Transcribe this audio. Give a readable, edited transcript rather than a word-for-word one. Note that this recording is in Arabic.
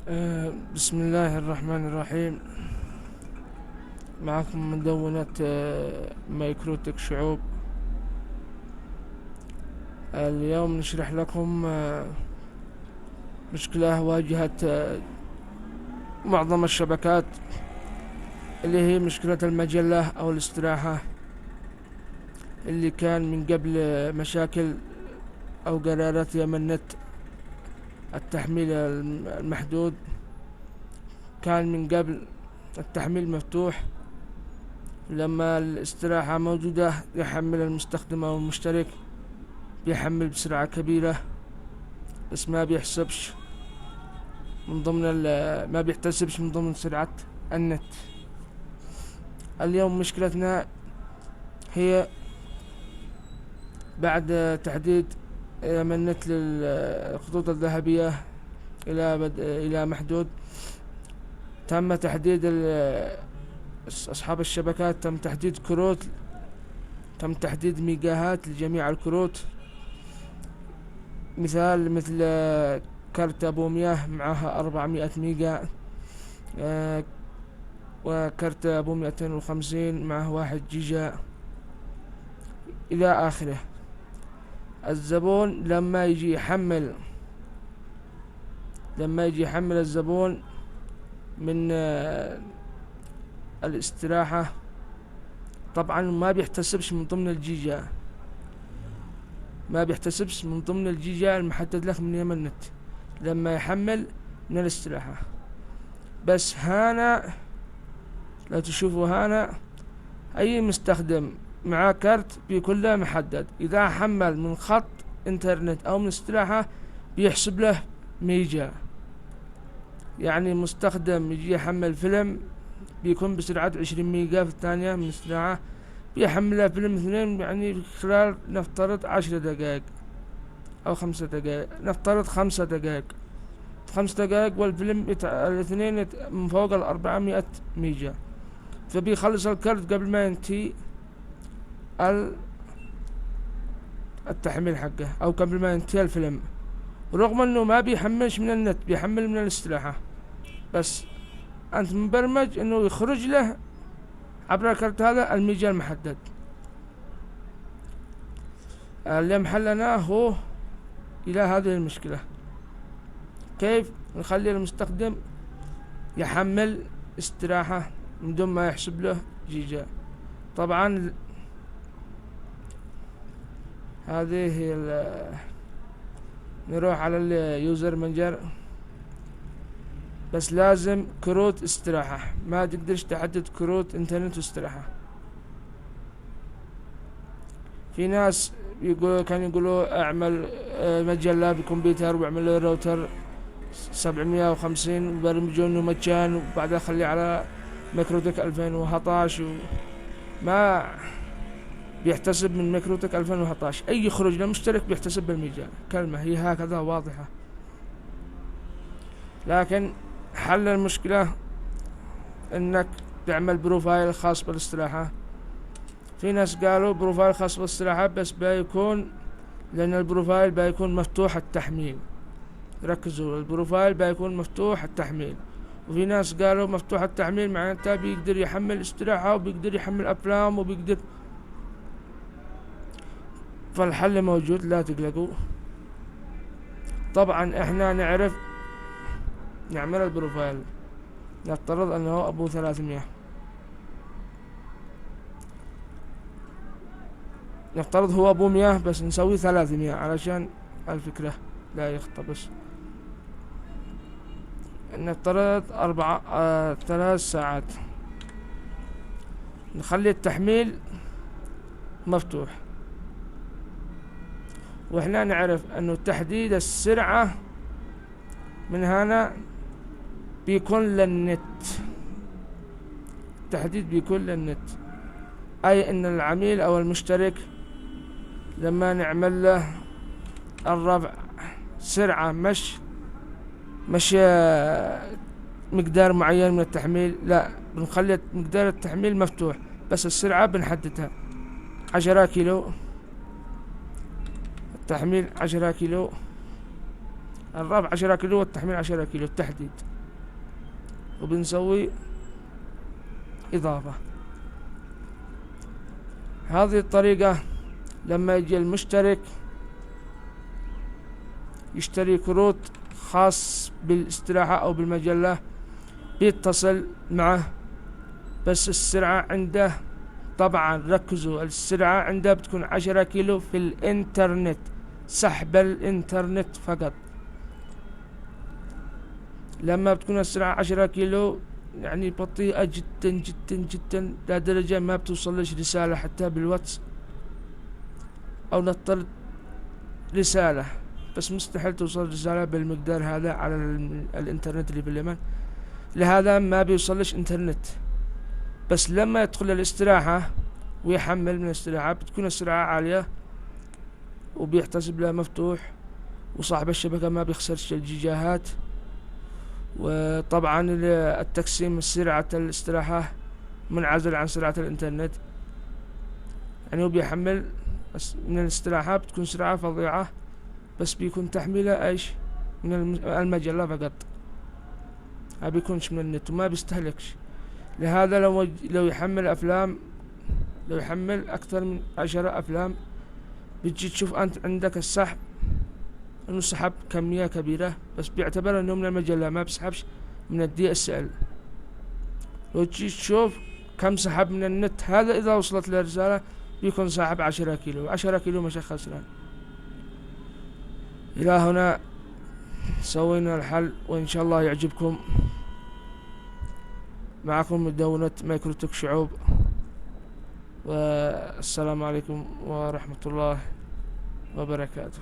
بسم الله الرحمن الرحيم. معكم مدونة مايكروتك شعوب. اليوم نشرح لكم مشكلة واجهت معظم الشبكات، اللي هي مشكلة المجلة أو الاستراحة، اللي كان من قبل مشاكل أو قرارات يمنت التحميل المحدود. كان من قبل التحميل مفتوح، لما الاستراحة موجودة يحمل المستخدم أو المشترك، بيحمل بسرعة كبيرة، بس ما بيحتسبش من ضمن سرعة النت. اليوم مشكلتنا هي بعد تحديد من النت للخطوط الذهبية إلى محدود. تم تحديد أصحاب الشبكات، تم تحديد كروت، تم تحديد ميجاهات لجميع الكروت. مثل كارت أبو مياه معها 400 ميجا، وكارت أبو 250 معه 1 جيجا إلى آخره. الزبون لما يجي يحمل الزبون من الاستراحة، طبعا ما بيحتسبش من ضمن الجيجا المحدد لك من يمن النت لما يحمل من الاستراحة. بس هنا لو تشوفوا هنا، أي مستخدم معاه كارت بيكون له محدد. إذا حمل من خط انترنت أو من استراحة بيحسب له ميجا. يعني مستخدم يجي يحمل فيلم بيكون بسرعة 20 ميجا في الثانية من استراحة، بيحمله فيلم 2 يعني خلال نفترض 10 دقائق أو 5 دقائق، نفترض 5 دقائق، 5 دقائق والفيلم الاثنين من فوق 400 ميجا، فبيخلص الكارت قبل ما ينتهي التحميل حقه أو قبل ما ينتهي الفيلم. رغم أنه ما بيحملش من النت، بيحمل من الاستراحة، بس أنت مبرمج أنه يخرج له عبر الكارت هذا الميجا المحدد. اللي محلنا هو إلى هذه المشكلة، كيف نخلي المستخدم يحمل استراحة من دون ما يحسب له جيجا. طبعا هذه نروح على اليوزر مانجر، بس لازم كروت استراحة، ما تقدرش تحدد كروت انترنت واستراحة. في ناس يقولوا اعمل مجلة بكمبيوتر واعمل له راوتر 750 وبرمجونه مجان، وبعدها خليه على ميكروتك 2011 ما بيحتسب من ميكروتك 2011. اي خروج للمشترك بيحتسب بالميجا. كلمة هي هكذا واضحة. لكن حل المشكلة انك تعمل بروفايل خاص بالاستراحة. في ناس قالوا بروفايل خاص بالاستراحة، بس بيكون لان البروفايل بيكون مفتوح التحميل. ركزوا، البروفايل بيكون مفتوح التحميل. وفي ناس قالوا مفتوح التحميل معناتها بيقدر يحمل استراحة وبيقدر يحمل افلام وبيقدر. فالحل موجود، لا تقلقوا. طبعا احنا نعرف نعمل البروفايل. نفترض انه ابو 300، نفترض هو ابو 100 بس نسوي 300 علشان الفكرة لا يختبس. نفترض 3 ساعات، نخلي التحميل مفتوح. واحنا نعرف انه تحديد السرعة من هنا بيكون للنت، التحديد بيكون للنت. اي ان العميل او المشترك لما نعمل له الرفع سرعة مش مقدار معين من التحميل، لا، بنخلي مقدار التحميل مفتوح، بس السرعة بنحددها 10 كيلو، التحميل 10 كيلو، الرفع 10 كيلو والتحميل 10 كيلو التحديد. وبنسوي إضافة. هذه الطريقة لما يجي المشترك يشتري كروت خاص بالاستراحة أو بالمجلة بيتصل معه، بس السرعة عنده طبعا ركزوا، السرعة عنده بتكون 10 كيلو في الانترنت، سحب الانترنت فقط. لما بتكون السرعة 10 كيلو يعني بطيئة جدا جدا جدا، لدرجة ما بتوصلش رسالة حتى بالواتس، أو نضطر رسالة بس مستحيل توصل رسالة بالمقدار هذا على الانترنت اللي باليمن، لهذا ما بيوصلش انترنت. بس لما يدخل الاستراحة ويحمل من الاستراحة بتكون السرعة عالية وبيحتسب له مفتوح، وصاحب الشبكة ما بيخسرش الجيجاهات. وطبعا التقسيم سرعة الاستراحة منعزل عن سرعة الانترنت، يعني هو بيحمل من الاستراحة بتكون سرعة فظيعة، بس بيكون تحميله ايش من المجلة فقط، ما بيكونش من النت وما بيستهلكش. لهذا لو يحمل افلام، لو يحمل اكثر من 10 افلام بتجي تشوف انت عندك السحب انه سحب كمية كبيرة، بس بيعتبر انه من المجلة، ما بيسحبش من الدي اس ال. لو تجي تشوف كم سحب من النت، هذا اذا وصلت له رسالة بيكون ساحب 10 كيلو، 10 كيلو مش خسران. الى هنا سوينا الحل، وان شاء الله يعجبكم. معكم مدونة مايكروتك شعوب، والسلام عليكم ورحمة الله وبركاته.